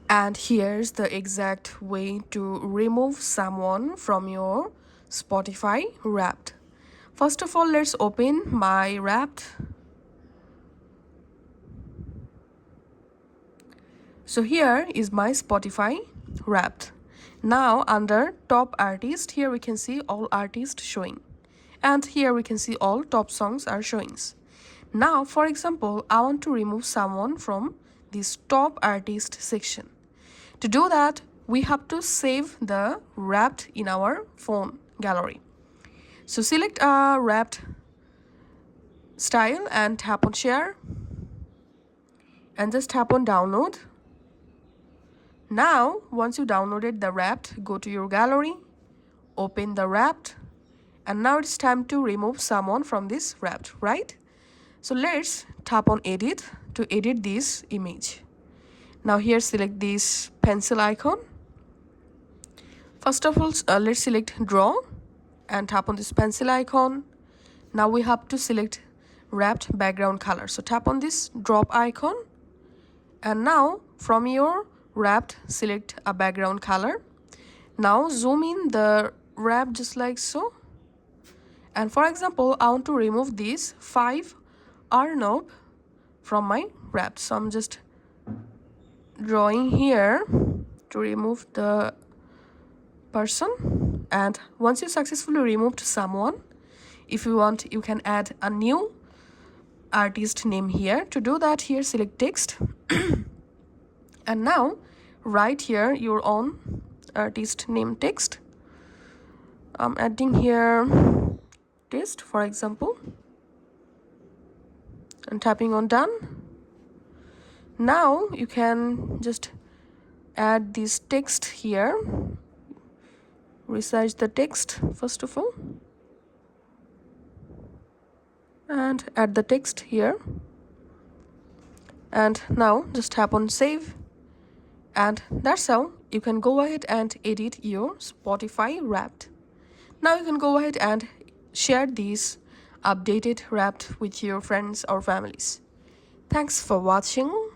And here's the exact way to remove someone from your Spotify Wrapped. First of all, let's open my Wrapped. So here is my Spotify Wrapped. Now under top artist, here we can see all artists showing. And here we can see all top songs are showing. Now, for example, I want to remove someone from this top artist section. To do that, we have to save the Wrapped in our phone gallery. So select a Wrapped style and tap on share and just tap on download. Now, once you downloaded the Wrapped, go to your gallery, open the Wrapped, and now it's time to remove someone from this Wrapped, right? So let's tap on edit to edit this image. Now here select this pencil icon. First of all, let's select draw and tap on this pencil icon. Now we have to select Wrapped background color. So tap on this drop icon, and now from your Wrapped select a background color. Now zoom in the Wrap just like so. And for example, I want to remove this 5 Arnab from my Wrap. So I'm just drawing here to remove the person. And once you successfully removed someone, if you want, you can add a new artist name here. To do that, here select text and now write here your own artist name text. I'm adding here text, for example, and tapping on done. Now you can just add this text here, resize the text first of all, and add the text here. And now just tap on save, and that's how you can go ahead and edit your Spotify Wrapped. Now you can go ahead and share these updated Wrapped with your friends or families. Thanks for watching.